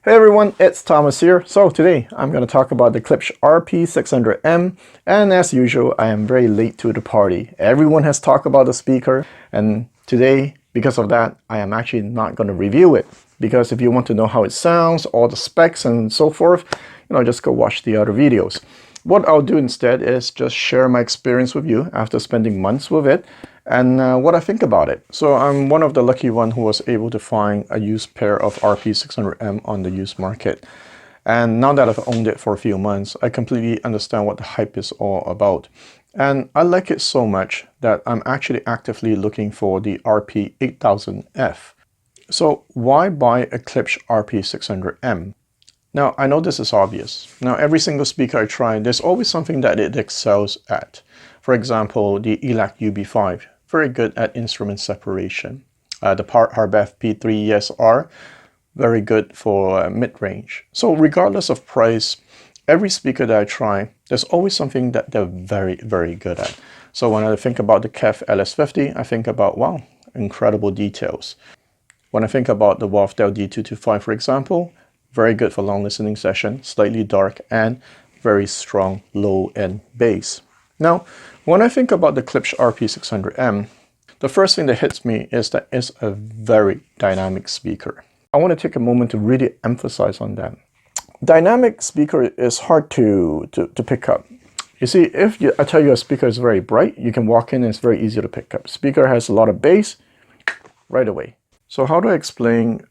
Hey everyone, it's Thomas here. So today I'm going to talk about the Klipsch RP600M, and as usual I am very late to the party. Everyone has talked about the speaker, and today because of that I am actually not going to review it, because if you want to know how it sounds, all the specs and so forth, just go watch the other videos. What I'll do instead is just share my experience with you after spending months with it and what I think about it. So I'm one of the lucky one who was able to find a used pair of RP600M on the used market. And now that I've owned it for a few months, I completely understand what the hype is all about. And I like it so much that I'm actually actively looking for the RP8000F. So why buy a Klipsch RP600M? Now, I know this is obvious. Now, every single speaker I try, there's always something that it excels at. For example, the ELAC UB5, very good at instrument separation. The Modwright LS100+P3 ESR, very good for mid-range. So regardless of price, every speaker that I try, there's always something that they're very, very good at. So when I think about the KEF LS50, I think about, wow, incredible details. When I think about the Wafdell D225, for example, very good for long listening session, slightly dark, and very strong low-end bass. Now, when I think about the Klipsch RP600M, the first thing that hits me is that it's a very dynamic speaker. I want to take a moment to really emphasize on that. Dynamic speaker is hard to pick up. You see, if I tell you a speaker is very bright, you can walk in and it's very easy to pick up. Speaker has a lot of bass, right away. So how do I explain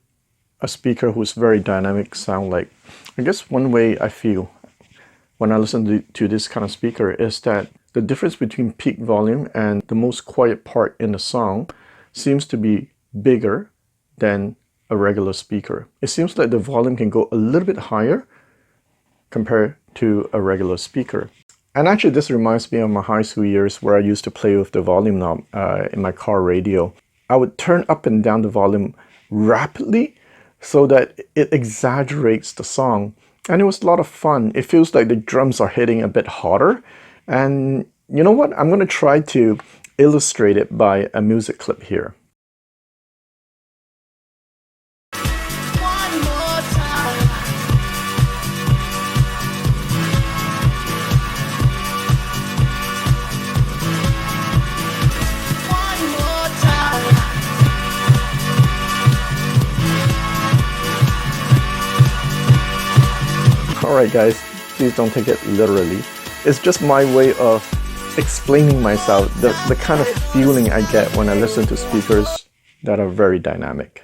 a speaker who's very dynamic sound like? I guess one way I feel when I listen to this kind of speaker is that the difference between peak volume and the most quiet part in the song seems to be bigger than a regular speaker. It seems like the volume can go a little bit higher compared to a regular speaker. And actually this reminds me of my high school years where I used to play with the volume knob in my car radio. I would turn up and down the volume rapidly so that it exaggerates the song. And it was a lot of fun. It feels like the drums are hitting a bit harder. And you know what? I'm going to try to illustrate it by a music clip here. Alright guys, please don't take it literally. It's just my way of explaining myself, the kind of feeling I get when I listen to speakers that are very dynamic.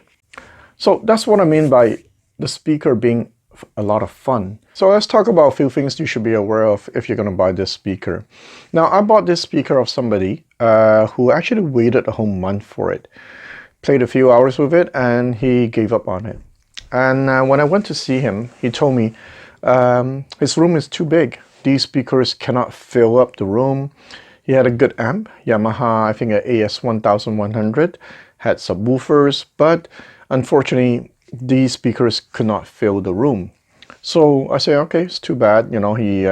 So that's what I mean by the speaker being a lot of fun. So let's talk about a few things you should be aware of if you're going to buy this speaker. Now, I bought this speaker of somebody who actually waited a whole month for it. Played a few hours with it and he gave up on it. And when I went to see him, he told me his room is too big. These speakers cannot fill up the room. He had a good amp, Yamaha, I think an AS1100, had subwoofers, but unfortunately these speakers could not fill the room. So I say, okay, it's too bad. He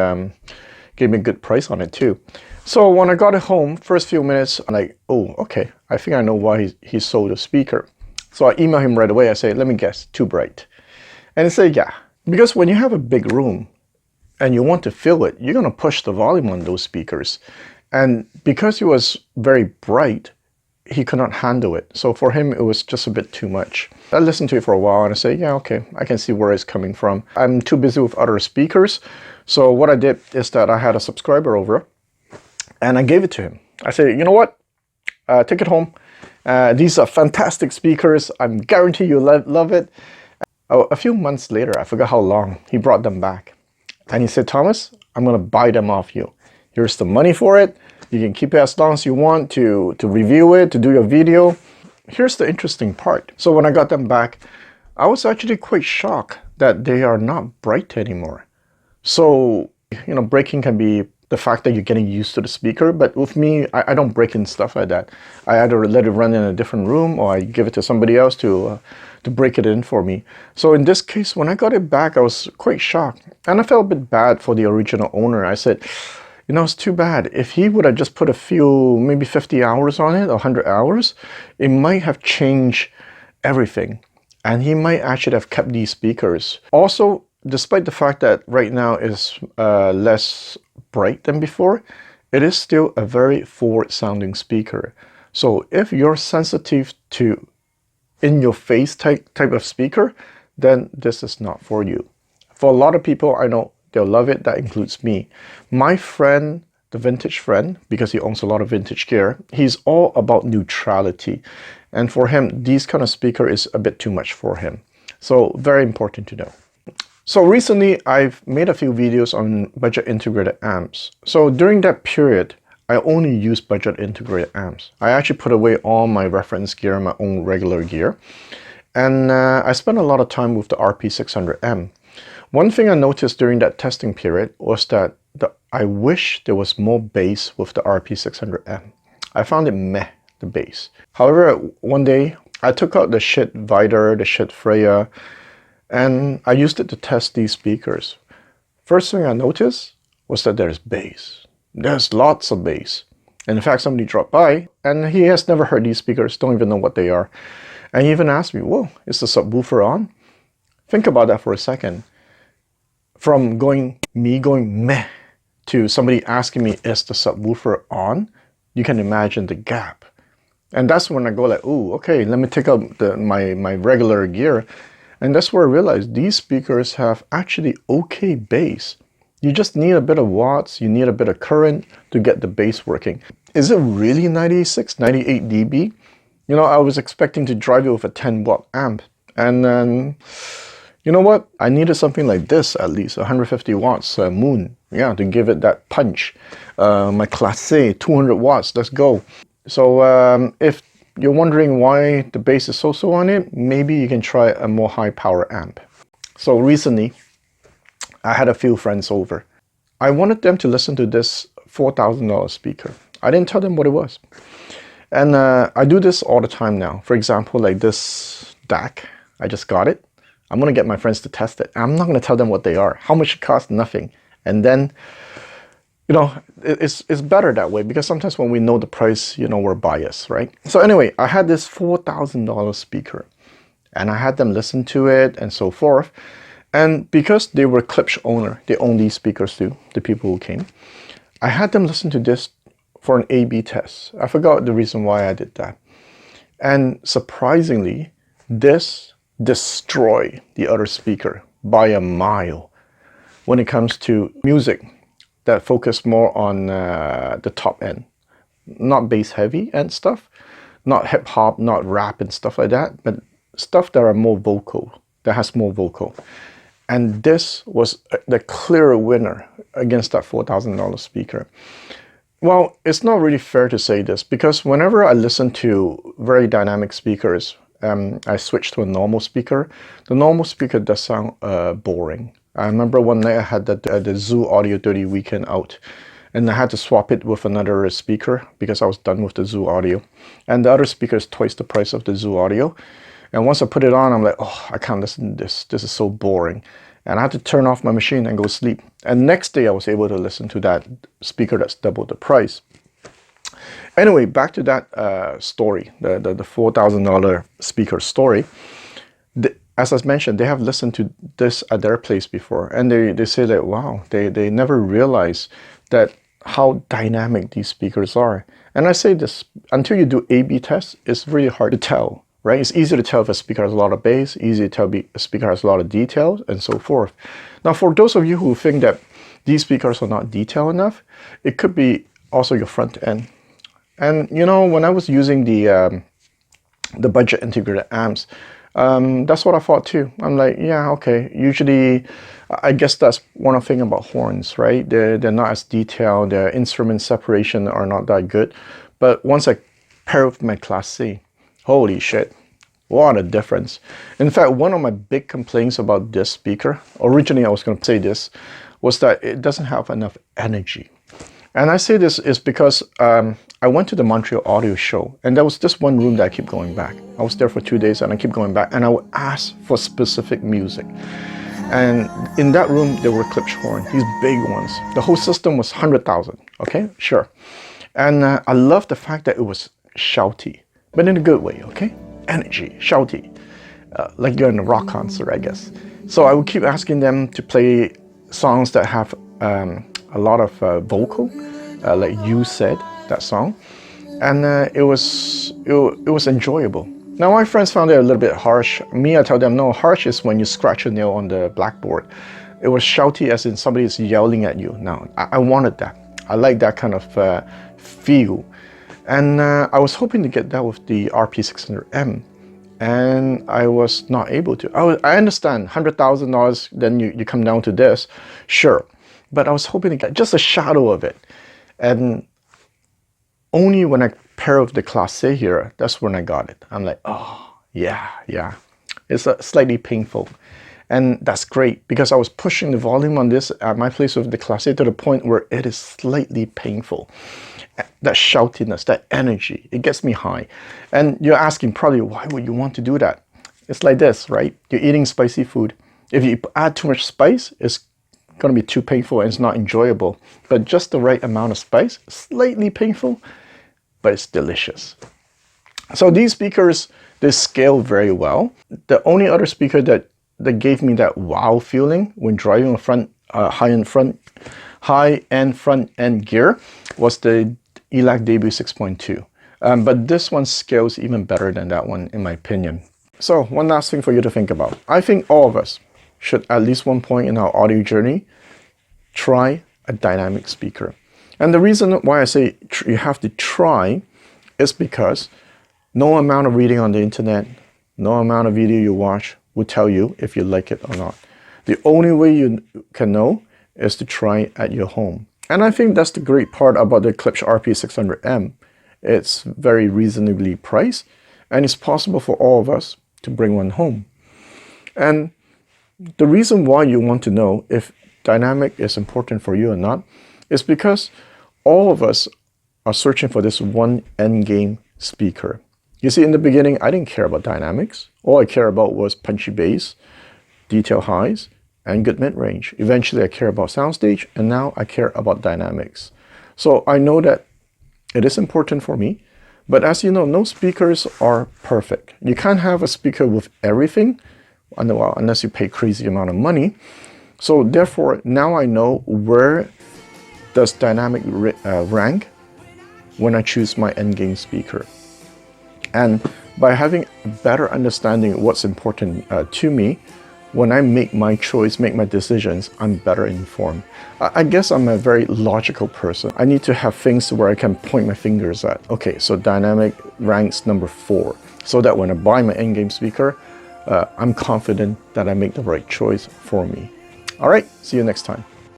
gave me a good price on it too. So when I got it home, first few minutes, I'm like, oh, okay, I think I know why he sold the speaker. So I emailed him right away. I say, let me guess, too bright. And he said, yeah, because when you have a big room and you want to fill it, you're going to push the volume on those speakers. And because it was very bright, he could not handle it. So for him, it was just a bit too much. I listened to it for a while and I say, yeah, okay, I can see where it's coming from. I'm too busy with other speakers. So what I did is that I had a subscriber over and I gave it to him. I said, you know what? Take it home. These are fantastic speakers. I'm guarantee you'll love it. A few months later, I forgot how long, he brought them back. And he said, Thomas, I'm going to buy them off you. Here's the money for it. You can keep it as long as you want to review it, to do your video. Here's the interesting part. So when I got them back, I was actually quite shocked that they are not bright anymore. So, breaking can be the fact that you're getting used to the speaker. But with me, I don't break in stuff like that. I either let it run in a different room or I give it to somebody else to break it in for me. So in this case, when I got it back, I was quite shocked. And I felt a bit bad for the original owner. I said, it's too bad. If he would have just put a few, maybe 50 hours on it, 100 hours, it might have changed everything. And he might actually have kept these speakers. Also, despite the fact that right now is less bright than before, it is still a very forward sounding speaker. So if you're sensitive to in-your-face type of speaker, then this is not for you. For a lot of people, I know they'll love it. That includes me. My friend, the vintage friend, because he owns a lot of vintage gear, he's all about neutrality. And for him, these kind of speaker is a bit too much for him. So very important to know. So recently, I've made a few videos on budget integrated amps. So during that period, I only used budget integrated amps. I actually put away all my reference gear, my own regular gear. And I spent a lot of time with the RP600M. One thing I noticed during that testing period was that I wish there was more bass with the RP600M. I found it meh, the bass. However, one day I took out the shit Vider, the shit Freya, and I used it to test these speakers. First thing I noticed was that there's bass. There's lots of bass. And in fact, somebody dropped by and he has never heard these speakers, don't even know what they are. And he even asked me, whoa, is the subwoofer on? Think about that for a second. From me going meh to somebody asking me, is the subwoofer on? You can imagine the gap. And that's when I go like, ooh, okay, let me take out my regular gear. And that's where I realized these speakers have actually okay bass. You just need a bit of watts, you need a bit of current to get the bass working. Is it really 96, 98 dB? You know, I was expecting to drive it with a 10-watt amp. And then, you know what? I needed something like this at least, 150 watts Moon. Yeah, to give it that punch. My Classe, 200 watts, let's go. So if you're wondering why the bass is so-so on it, maybe you can try a more high power amp. So recently, I had a few friends over. I wanted them to listen to this $4,000 speaker. I didn't tell them what it was. And I do this all the time now. For example, like this DAC, I just got it. I'm gonna get my friends to test it. I'm not gonna tell them what they are. How much it costs? Nothing. And then, you know, it's better that way because sometimes when we know the price, you know, we're biased, right? So anyway, I had this $4,000 speaker and I had them listen to it and so forth. And because they were Klipsch owner, they own these speakers too, the people who came, I had them listen to this for an A/B test. I forgot the reason why I did that. And surprisingly, this destroyed the other speaker by a mile when it comes to music that focus more on the top end, not bass heavy and stuff, not hip hop, not rap and stuff like that, but stuff that are more vocal, that has more vocal. And this was the clear winner against that $4,000 speaker. Well, it's not really fair to say this because whenever I listen to very dynamic speakers, I switch to a normal speaker. The normal speaker does sound boring. I remember one night I had the Zoo Audio 30 weekend out and I had to swap it with another speaker because I was done with the Zoo Audio. And the other speaker is twice the price of the Zoo Audio. And once I put it on, I'm like, oh, I can't listen to this. This is so boring. And I had to turn off my machine and go sleep. And next day I was able to listen to that speaker that's double the price. Anyway, back to that story, the $4,000 speaker story. As I mentioned, they have listened to this at their place before. And they say that, wow, they never realized that how dynamic these speakers are. And I say this, until you do A/B tests, it's really hard to tell. Right? It's easy to tell if a speaker has a lot of bass, easy to tell a speaker has a lot of details, and so forth. Now, for those of you who think that these speakers are not detailed enough, it could be also your front end. And you know, when I was using the budget integrated amps, that's what I thought too. I'm like, yeah, okay. Usually, I guess that's one thing about horns, right? They're not as detailed. Their instrument separation are not that good. But once I pair with my Classe, holy shit, what a difference. In fact, one of my big complaints about this speaker, originally I was going to say this, was that it doesn't have enough energy. And I say this is because I went to the Montreal Audio Show and there was this one room that I keep going back. I was there for 2 days and I keep going back and I would ask for specific music. And in that room, there were Klipsch horns, these big ones. The whole system was 100,000, okay, sure. And I love the fact that it was shouty. But in a good way, okay? Energy, shouty. like you're in a rock concert, I guess. So I would keep asking them to play songs that have a lot of vocal, like You Said, that song, and it was enjoyable. Now my friends found it a little bit harsh. Me, I tell them, no, harsh is when you scratch a nail on the blackboard. It was shouty, as in somebody is yelling at you. Now I wanted that. I like that kind of feel, and I was hoping to get that with the RP600M, and I was not able to. I understand $100,000, then you come down to this, sure, but I was hoping to get just a shadow of it, and only when I pair with the Classe here, that's when I got it. I'm like, oh yeah, it's slightly painful. And that's great, because I was pushing the volume on this at my place with the Classe to the point where it is slightly painful. That shoutiness, that energy, it gets me high. And you're asking probably, why would you want to do that? It's like this, right? You're eating spicy food. If you add too much spice, it's going to be too painful and it's not enjoyable. But just the right amount of spice, slightly painful, but it's delicious. So these speakers, they scale very well. The only other speaker that gave me that wow feeling when driving a high-end front-end gear was the ELAC Debut 6.2. But this one scales even better than that one, in my opinion. So one last thing for you to think about. I think all of us should, at least one point in our audio journey, try a dynamic speaker. And the reason why I say you have to try is because no amount of reading on the internet, no amount of video you watch will tell you if you like it or not. The only way you can know is to try it at your home. And I think that's the great part about the Klipsch RP600M. It's very reasonably priced, and it's possible for all of us to bring one home. And the reason why you want to know if dynamic is important for you or not is because all of us are searching for this one end game speaker. You see, in the beginning, I didn't care about dynamics. All I cared about was punchy bass, detail highs, and good mid-range. Eventually, I care about soundstage, and now I care about dynamics. So I know that it is important for me, but as you know, no speakers are perfect. You can't have a speaker with everything, unless you pay crazy amount of money. So therefore, now I know where does dynamic rank when I choose my end game speaker. And by having a better understanding of what's important to me, when I make my choice, make my decisions, I'm better informed. I guess I'm a very logical person. I need to have things where I can point my fingers at. Okay, so dynamic ranks number 4, so that when I buy my end game speaker, I'm confident that I make the right choice for me. All right, see you next time.